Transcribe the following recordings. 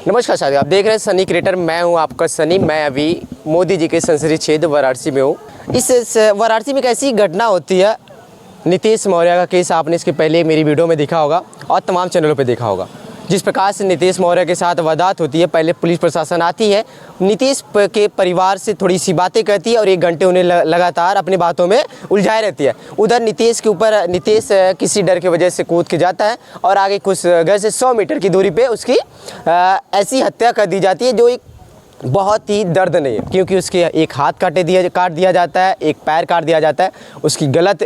नमस्कार साथियों, आप देख रहे हैं सनी क्रिएटर। मैं हूं आपका सनी। मैं अभी मोदी जी के संसदीय क्षेत्र वाराणसी में हूं। इस वाराणसी में एक ऐसी घटना होती है, नीतीश मौर्य का केस आपने इसके पहले मेरी वीडियो में देखा होगा और तमाम चैनलों पे देखा होगा। जिस प्रकार से नीतीश मौर्य के साथ वारदात होती है, पहले पुलिस प्रशासन आती है, नीतीश के परिवार से थोड़ी सी बातें करती है और 1 घंटे उन्हें लगातार अपनी बातों में उलझाए रहती है। उधर नीतीश के ऊपर नीतीश किसी डर की वजह से कूद के जाता है और आगे कुछ घर से 100 मीटर की दूरी पे उसकी ऐसी हत्या कर दी जाती है जो एक बहुत ही दर्द नहीं है, क्योंकि उसके एक हाथ काट दिया जाता है, एक पैर काट दिया जाता है,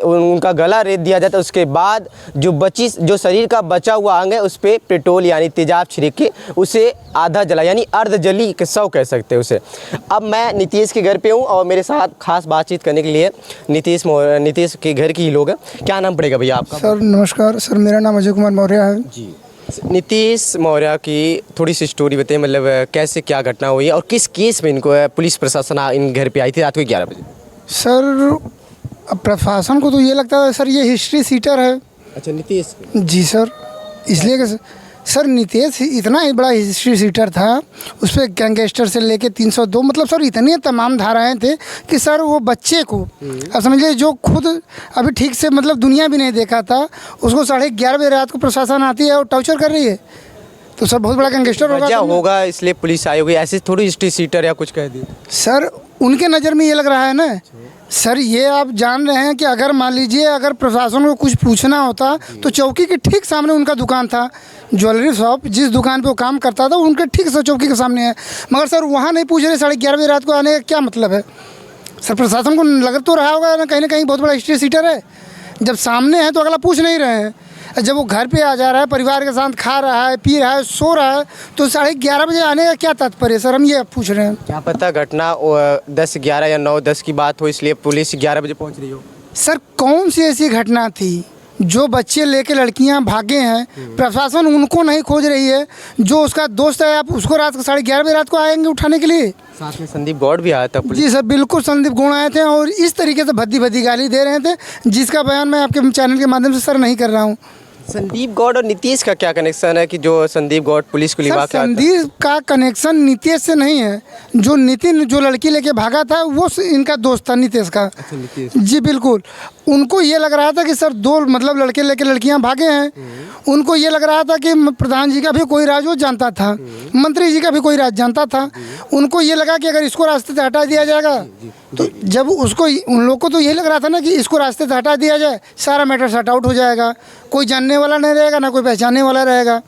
उनका गला रेत दिया जाता है। उसके बाद जो शरीर का बचा हुआ अंग है उस पर पेट्रोल यानी तेजाब छिड़क के उसे आधा जला यानी अर्धजली के शव कह सकते हैं उसे। अब मैं नीतीश के घर पे हूँ और मेरे साथ खास बातचीत करने के लिए नीतीश के घर के ही लोग हैं। क्या नाम पड़ेगा भैया आपका? सर नमस्कार सर, मेरा नाम अजय कुमार मौर्य है जी। नीतीश मौर्य की थोड़ी सी स्टोरी बताइए, मतलब कैसे क्या घटना हुई और किस केस में इनको पुलिस प्रशासन इन घर पे आई थी रात को 11 बजे? सर अब प्रशासन को तो ये लगता है सर ये हिस्ट्री सीटर है। अच्छा, नीतीश? जी सर, इसलिए कि सर नीतीश इतना ही बड़ा हिस्ट्री सीटर था, उस पर गैंगस्टर से लेके 302 मतलब सर इतनी तमाम धाराएं थे कि सर वो बच्चे को अब समझिए जो खुद अभी ठीक से मतलब दुनिया भी नहीं देखा था, उसको 11:30 बजे रात को प्रशासन आती है और टॉर्चर कर रही है, तो सर बहुत बड़ा गैंगस्टर होगा इसलिए पुलिस आई होगी। ऐसे थोड़ी हिस्ट्री सीटर या कुछ कह दी सर, उनके नज़र में ये लग रहा है ना सर। ये आप जान रहे हैं कि अगर मान लीजिए अगर प्रशासन को कुछ पूछना होता तो चौकी के ठीक सामने उनका दुकान था, ज्वेलरी शॉप, जिस दुकान पे वो काम करता था उनके ठीक से चौकी के सामने है, मगर सर वहाँ नहीं पूछ रहे। 11:30 बजे रात को आने का क्या मतलब है? सर प्रशासन को लग तो रहा होगा ना कहीं बहुत बड़ा हिस्ट्री सीटर है। जब सामने है तो अगला पूछ नहीं रहे हैं, जब वो घर पे आ जा रहा है, परिवार के साथ खा रहा है, पी रहा है, सो रहा है, तो 11:30 बजे आने का क्या तात्पर्य सर? हम ये पूछ रहे हैं। क्या पता घटना 10-11 या 9-10 की बात हो, इसलिए पुलिस 11 बजे पहुंच रही हो। सर कौन सी ऐसी घटना थी जो बच्चे लेके लड़कियां भागे हैं, प्रशासन उनको नहीं खोज रही है? जो उसका दोस्त है आप उसको रात को 11:30 बजे रात को आएंगे उठाने के लिए? साथ में संदीप गौड़ भी आया था। जी सर बिल्कुल, संदीप गौड़ आए थे और इस तरीके से भद्दी गाली दे रहे थे जिसका बयान मैं आपके चैनल के माध्यम से सर नहीं कर रहा हूँ। संदीप गौड़ और नीतीश का क्या कनेक्शन है कि जो संदीप गौड़ पुलिस को लिवा के? संदीप का कनेक्शन नीतीश से नहीं है, जो नितिन जो लड़की लेके भागा था वो इनका दोस्त था नीतीश का। अच्छा, नीतीश? जी बिल्कुल। उनको ये लग रहा था कि सर 2 मतलब लड़के लेके लड़कियां भागे हैं, उनको ये लग रहा था कि प्रधान जी का भी कोई राज वो जानता था, मंत्री जी का भी कोई राज जानता था। उनको ये लगा कि अगर इसको रास्ते से हटा दिया जाएगा तो जब उसको उन लोग को तो यही लग रहा था ना कि इसको रास्ते से हटा दिया जाए सारा मैटर सॉर्ट आउट हो जाएगा, कोई जानने वाला नहीं रहेगा ना कोई पहचानने वाला रहेगा।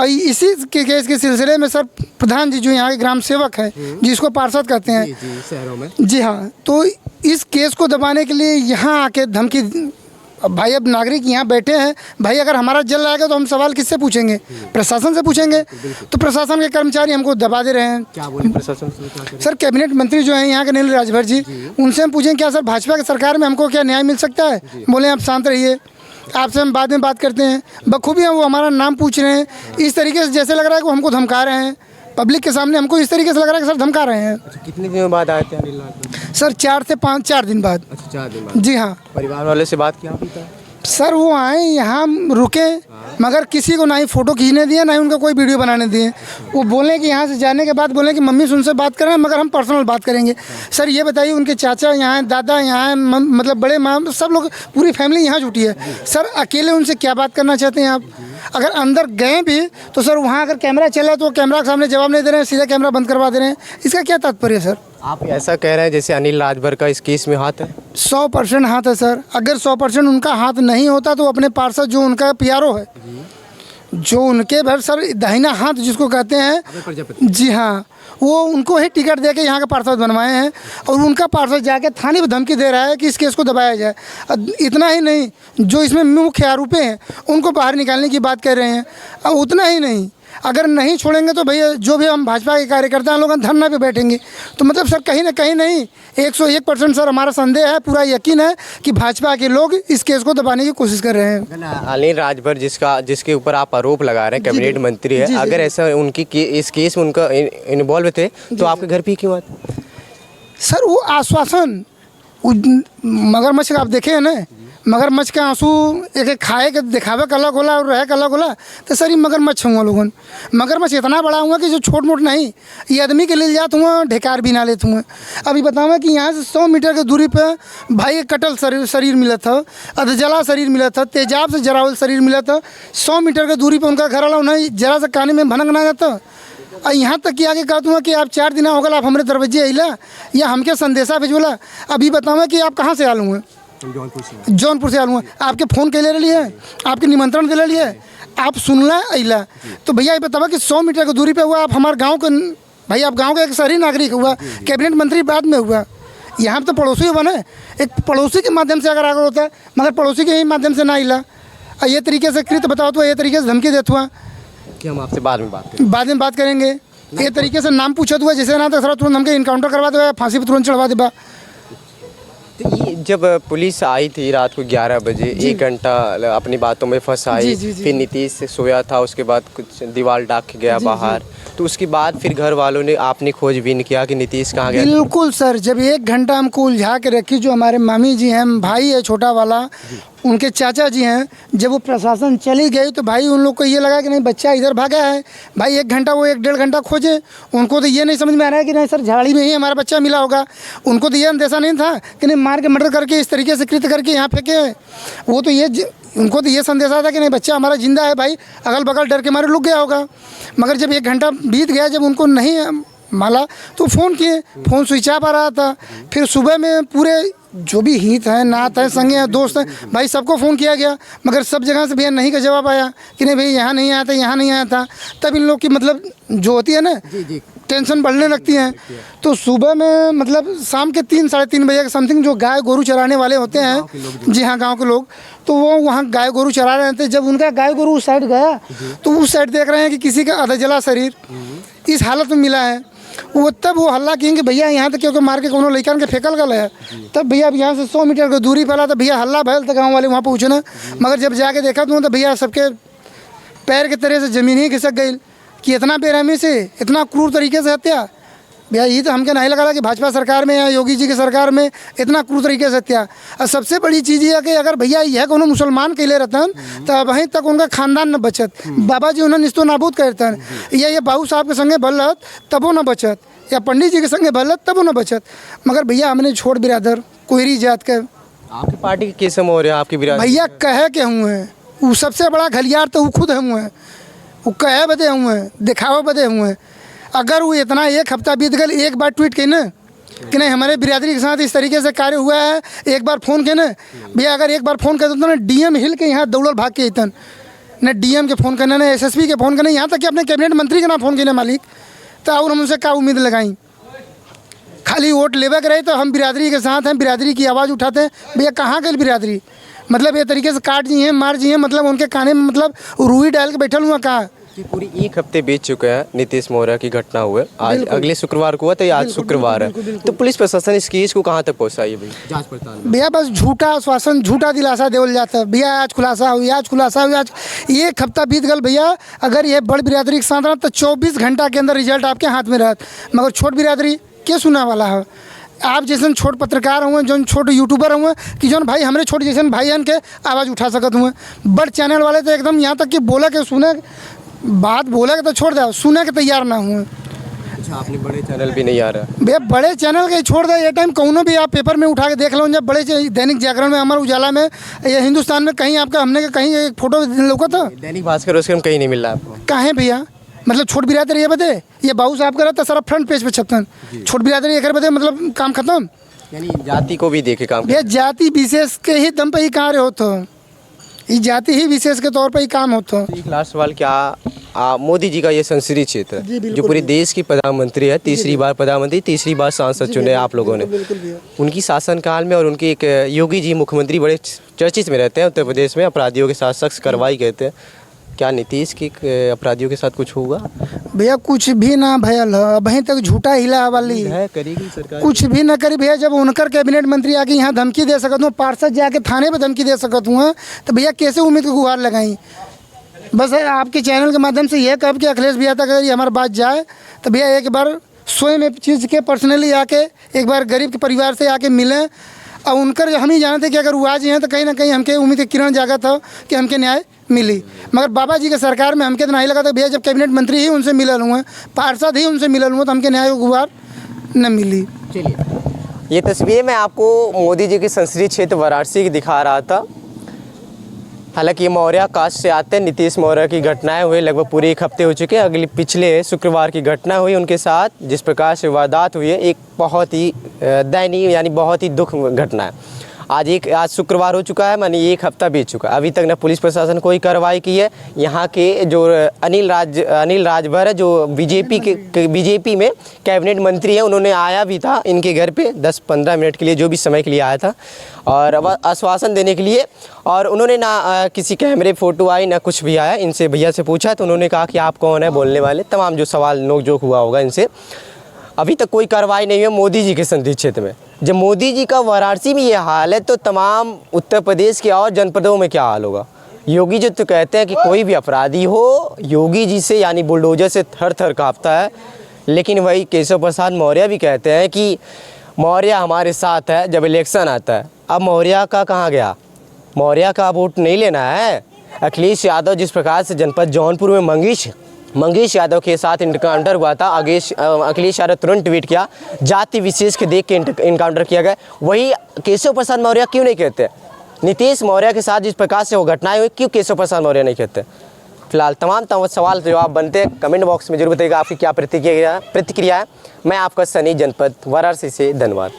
इसी के केस के सिलसिले में सर प्रधान जी जो यहाँ के ग्राम सेवक हैं जिसको पार्षद कहते हैं शहरों में, जी हाँ, तो इस केस को दबाने के लिए यहाँ आके धमकी। अब भाई अब नागरिक यहाँ बैठे हैं, भाई अगर हमारा जल आएगा तो हम सवाल किससे पूछेंगे? प्रशासन से पूछेंगे। तो प्रशासन के कर्मचारी हमको दबा दे रहे हैं। क्या बोले प्रशासन से? सर कैबिनेट मंत्री जो हैं यहाँ के नील राजभर जी, उनसे हम पूछें क्या सर भाजपा की सरकार में हमको क्या न्याय मिल सकता है? बोले आप शांत रहिए, आपसे हम बाद में बात करते हैं। बखूबी हम वो हमारा नाम पूछ रहे हैं, इस तरीके से जैसे लग रहा है कि हमको धमका रहे हैं पब्लिक के सामने। हमको इस तरीके से लग रहा है कि सर धमका रहे हैं। अच्छा, कितने दिनों बाद आए थे अनिल राजभर? सर 4 से 4 दिन बाद। अच्छा, 4 दिन बाद। जी हाँ। परिवार वाले से बात किया आपने? सर वो आए यहाँ रुके, मगर किसी को ना ही फ़ोटो खींचने दिए ना ही उनका कोई वीडियो बनाने दिए। वो बोले कि यहाँ से जाने के बाद बोले कि मम्मी से उनसे बात करें मगर हम पर्सनल बात करेंगे। सर ये बताइए उनके चाचा यहाँ हैं, दादा यहाँ हैं, मतलब बड़े माँ, सब लोग पूरी फैमिली यहाँ जुटी है। सर अकेले उनसे क्या बात करना चाहते हैं आप? अगर अंदर गए भी तो सर वहाँ अगर कैमरा चला तो कैमरा के सामने जवाब नहीं दे रहे हैं, सीधा कैमरा बंद करवा दे रहे हैं। इसका क्या तात्पर्य है सर? आप ऐसा कह रहे हैं जैसे अनिल राजभर का इस केस में हाथ है? 100% हाथ है सर। अगर 100% उनका हाथ नहीं होता तो अपने पार्षद जो उनका PRO है, जो उनके भर सर दाहिना हाथ जिसको कहते हैं, जी हाँ, वो उनको ही टिकट दे के यहाँ के पार्षद बनवाए हैं और उनका पार्षद जाके थाने पर धमकी दे रहा है कि इस केस को दबाया जाए। इतना ही नहीं, जो इसमें मुख्य आरोपी हैं उनको बाहर निकालने की बात कर रहे हैं। उतना ही नहीं, अगर नहीं छोड़ेंगे तो भैया जो भी हम भाजपा के कार्यकर्ता हैं लोग धरना पे बैठेंगे। तो मतलब सर कहीं ना कहीं नहीं, 101% सर हमारा संदेह है, पूरा यकीन है कि भाजपा के लोग इस केस को दबाने की कोशिश कर रहे हैं। अनिल राजभर जिसके ऊपर आप आरोप लगा रहे हैं, कैबिनेट मंत्री है, अगर ऐसा उनकी इस केस में उनका इन्वॉल्व थे तो आपके घर पे क्यों आते? सर वो आश्वासन, मगरमच्छ आप देखे हैं ना, मगरमच्छ के आंसू एक एक खाए के दिखावे का अलग होला और रहे का अलग होला। तो सर ये मगरमच्छ हुआ लोगन, मगरमच्छ इतना बड़ा हुआ कि जो छोट मोट नहीं, ये आदमी के लिए जात हुआ ढेकार भी ना लेते हुए। अभी बताऊँ कि यहाँ से 100 मीटर की दूरी पे भाई एक कटल शरीर मिला था, अधजला शरीर मिला था, तेजाब से जरावल शरीर मिला था। 100 मीटर की दूरी पर उनका घर वाला उन्हें जरा से काने में भनक ना जाता। और यहाँ तक कि आगे कहता हूँ कि आप 4 दिन हो गए आप हमारे दरवाजे अला या हमके संदेशा भेजोला। अभी बताऊँ कि आप कहाँ से आलू हैं? जौनपुर से आलू हैं। आपके फ़ोन के ले लिए, आपके निमंत्रण के ले लिए, आप सुनला अला। तो भैया ये बतावा कि 100 मीटर की दूरी पे हुआ, आप हमारे गांव के भाई, आप गांव का एक शहरी नागरिक हुआ, कैबिनेट मंत्री बाद में हुआ। यहाँ तो पड़ोसी हुआ ना, एक पड़ोसी के माध्यम से अगर आगे होता है, मगर पड़ोसी के ही माध्यम से ना अला। ये तरीके से कृत बताओ तो ये तरीके से धमकी देते हुआ कि हम आपसे बाद में बात करेंगे। ये तरीके से नाम पूछत हुआ जैसे ना तो सर तुरंत हमके इनकाउंटर करवा दे, फांसी पर तुरंत चढ़वा देबा। तो ये जब पुलिस आई थी रात को 11 बजे, 1 घंटा अपनी बातों में फंसाई, फिर नीतीश से सोया था, उसके बाद कुछ दीवार डाक गया बाहर, तो उसके बाद फिर घर वालों ने आपने खोजबीन किया कि नीतीश कहाँ गया? बिल्कुल सर, जब 1 घंटा हमको उलझा के रखी, जो हमारे मामी जी हैं, भाई है छोटा वाला, उनके चाचा जी हैं, जब वो प्रशासन चली गई तो भाई उन लोग को ये लगा कि नहीं बच्चा इधर भागा है। भाई 1 घंटा वो 1-1.5 घंटा खोजे, उनको तो ये नहीं समझ में आ रहा है कि नहीं सर झाड़ी में ही हमारा बच्चा मिला होगा। उनको तो ये अंदेशा नहीं था कि नहीं मार के मर्डर करके इस तरीके से कृत करके यहाँ फेंके। वो तो ये उनको तो ये संदेशा था कि नहीं बच्चा हमारा जिंदा है। भाई अगल बगल डर के मारे लुक गया होगा। मगर जब 1 घंटा बीत गया, जब उनको नहीं माला तो फ़ोन किए, फ़ोन स्विच ऑफ आ रहा था। फिर सुबह में पूरे जो भी हित हैं, नात हैं, संगे हैं, दोस्त हैं, भाई सबको फ़ोन किया गया, मगर सब जगह से भैया नहीं का जवाब आया कि नहीं भाई यहाँ नहीं आया था, यहाँ नहीं आया था। तब इन लोग की मतलब जो होती है ना टेंशन बढ़ने लगती हैं। तो सुबह में मतलब शाम के 3-3:30 बजे के समथिंग जो गाय गोरू चराने वाले होते हैं, जी हाँ गाँव के लोग, तो वो वहाँ गाय गोरू चरा रहे थे। जब उनका गाय गोरू उस साइड गया तो उस साइड देख रहे हैं कि किसी का आधा जला शरीर इस हालत में मिला है। वो तब वो हल्ला किए कि भैया यहाँ तक क्योंकि मार के कोनो लड़कन के फेंकल गल है। तब भैया यहाँ से 100 मीटर की दूरी पर तो भैया हल्ला भैल तो गाँव वाले वहाँ पहुँचना। मगर जब जाके देखा तो भैया सबके पैर के तरह से ज़मीन ही खिसक गई कि इतना बेरहमी से, इतना क्रूर तरीके से हत्या। भैया ये तो हमके नहीं लगा कि भाजपा सरकार में या योगी जी की सरकार में इतना क्रूर तरीके से हत्या। और सबसे बड़ी चीज़ ये है कि अगर भैया यह कोनो मुसलमान के लिए रहतन तो वहीं तक उनका खानदान न बचत, बाबा जी उन्हें निस्तो नाबूद करतन, या ये बाबू साहब के संगे बल्लत तबो न बचत, या पंडित जी के संगे बल्लत तबो न बचत। मगर भैया हमने छोड़ बिरादर कोयरी जात के आपकी पार्टी के केस हो रहे हैं, आपकी बिरादरी भैया कहे के हुए हैं, वो सबसे बड़ा घलियार तो वो खुद हुए हैं, वो कहे बदे हुए हैं, दिखावे बदे हुए हैं। अगर वो इतना 1 हफ्ता बीत गए, एक बार ट्वीट की ना कि नहीं हमारे बिरादरी के साथ इस तरीके से कार्य हुआ है, एक बार फ़ोन के ना भैया, अगर एक बार फ़ोन कर देते ना डीएम हिल के यहाँ दौड़ल भाग के अतन, न डीएम के फ़ोन करना, न एसएसपी के फ़ोन करना, यहाँ तक कि अपने कैबिनेट मंत्री के ना फ़ोन करने मालिक। तो और हम उनसे क्या उम्मीद लगाई? खाली वोट लेवे के रहे तो हम बिरादरी के साथ हैं, बिरादरी की आवाज़ उठाते हैं। भैया कहाँ गई बिरादरी? मतलब ये तरीके से काट जी हैं, मार जी हैं, मतलब उनके काने में मतलब रुई डाल के बैठल हुआ कहाँ। पूरी 1 हफ्ते बीत चुके हैं नीतीश मौर्य की घटना हुए, आज अगले शुक्रवार को हुआ, तो आज शुक्रवार है। तो पुलिस प्रशासन इस केस को कहाँ तक पहुँचाई है भाई जांच पड़ताल? भैया बस झूठा आश्वासन, झूठा दिलासा देवल जाता है। भैया आज खुलासा हुई, आज खुलासा हुई, आज 1 हफ्ता बीत गल। भैया अगर ये बड़ बिरादरी के साथ रहा तो 24 घंटा के अंदर रिजल्ट आपके हाथ में रहत। मगर छोट बिरादरी क्या सुना वाला है? आप जैसे छोट पत्रकार हुए, जो छोटे यूट्यूबर हुए कि जो भाई हमारे छोटे जैसे भाई के आवाज़ उठा सकते हुए, बड़ चैनल वाले तो एकदम यहाँ तक कि बोला के सुने बात बोला के तो छोड़ दे, सुने के तैयार ना हुए। अच्छा, आपने बड़े चैनल भी नहीं आ रहा? भैया बड़े चैनल के छोड़ दे, ये टाइम कौनो भी आप पेपर में उठा के देख लो, जब बड़े दैनिक जागरण में, अमर उजाला में, या हिंदुस्तान में कहीं आपका हमने कहीं एक फोटो लोका था? दैनिक भास्कर उसके हम कहीं नहीं मिल रहा आपको? कहाँ भैया? मतलब छोट बिरादरी ये बते, ये बाबू साहब का रहता सारा फ्रंट पेज पे छप्पन, छोट बिरादरी एक बते मतलब काम खत्म। यानी जाति को भी देखे काम? भैया जाति विशेष के ही दम पे ही कहाँ रहे होते, ये जाति ही विशेष के तौर पे ही काम होता। एक लास्ट सवाल, क्या मोदी जी का ये संसदीय क्षेत्र जो पूरे देश की प्रधानमंत्री है, तीसरी बार प्रधानमंत्री, तीसरी बार सांसद चुने आप लोगों ने, उनकी शासनकाल में और उनकी एक योगी जी मुख्यमंत्री बड़े चर्चित में रहते हैं उत्तर प्रदेश में, अपराधियों के साथ सख्त कार्रवाई कहते हैं, क्या नीतीश की अपराधियों के साथ कुछ होगा? भैया कुछ भी ना भयल है, अभी तक झूठा हिला वाली है, करेगी सरकार कुछ भी ना करी। भैया जब उनकर कैबिनेट मंत्री आके यहाँ धमकी दे सकत हूँ, पार्षद जाके थाने पे धमकी दे सकत हूँ, तो भैया कैसे उम्मीद को गुहार लगाई? बस आपके चैनल के माध्यम से यह कब कि अखिलेश भैया तक अगर ये हमारी बात जाए तो भैया एक बार स्वयं चीज़ के पर्सनली आके एक बार गरीब के परिवार से आके मिलें, और उनकर हम ही जानते कि अगर वो आज हैं तो कहीं ना कहीं हमके उम्मीद की किरण जागा था कि हमके न्याय मिली। मगर बाबा जी के सरकार में हमके तो नहीं लगा था भैया, जब कैबिनेट मंत्री ही उनसे मिलल हुए, पार्षद ही उनसे मिलल हुए, तो हमके न्याय गुहार न मिली। चलिए, ये तस्वीरें मैं आपको मोदी जी के संसदीय क्षेत्र वाराणसी की दिखा रहा था। हालांकि ये मौर्य कास्ट से आते हैं। नीतीश मौर्य की घटनाएं हुई लगभग पूरे 1 हफ्ते हो चुके हैं। अगले पिछले शुक्रवार की घटना हुई उनके साथ, जिस प्रकार से वारदात हुई है, एक बहुत ही दयनीय यानी बहुत ही दुख घटना है। आज शुक्रवार हो चुका है, मानी 1 हफ्ता बीत चुका है। अभी तक न पुलिस प्रशासन कोई कार्रवाई की है। यहाँ के जो अनिल राजभर है, जो बीजेपी में कैबिनेट मंत्री है, उन्होंने आया भी था इनके घर पे 10-15 मिनट के लिए, जो भी समय के लिए आया था, और आश्वासन देने के लिए। और उन्होंने ना किसी कैमरे फ़ोटो आई ना कुछ भी आया। इनसे भैया से पूछा तो उन्होंने कहा कि आप कौन है बोलने वाले, तमाम जो सवाल नोक-झोंक हुआ होगा इनसे। अभी तक कोई कार्रवाई नहीं हुई मोदी जी के संसदीय क्षेत्र में। जब मोदी जी का वाराणसी में ये हाल है तो तमाम उत्तर प्रदेश के और जनपदों में क्या हाल होगा। योगी जी तो कहते हैं कि कोई भी अपराधी हो योगी जी से यानी बुलडोजर से थर थर काँपता है, लेकिन वही केशव प्रसाद मौर्य भी कहते हैं कि मौर्य हमारे साथ है जब इलेक्शन आता है। अब मौर्य का कहाँ गया? मौर्य का वोट नहीं लेना है। अखिलेश यादव जिस प्रकार से जनपद जौनपुर में मंगेश यादव के साथ इनकाउंटर हुआ था, अखिलेश यादव तुरंत ट्वीट किया, जाति विशेष के देख के इनकाउंटर किया गया। वही केशव प्रसाद मौर्य क्यों नहीं कहते? नीतीश मौर्य के साथ जिस प्रकार से वो घटनाएं हुई, क्यों केशव प्रसाद मौर्य नहीं कहते? फिलहाल तमाम सवाल जवाब बनते हैं। कमेंट बॉक्स में जरूर बताइएगा आपकी क्या प्रतिक्रिया है। मैं आपका सनी, जनपद वाराणसी से। धन्यवाद।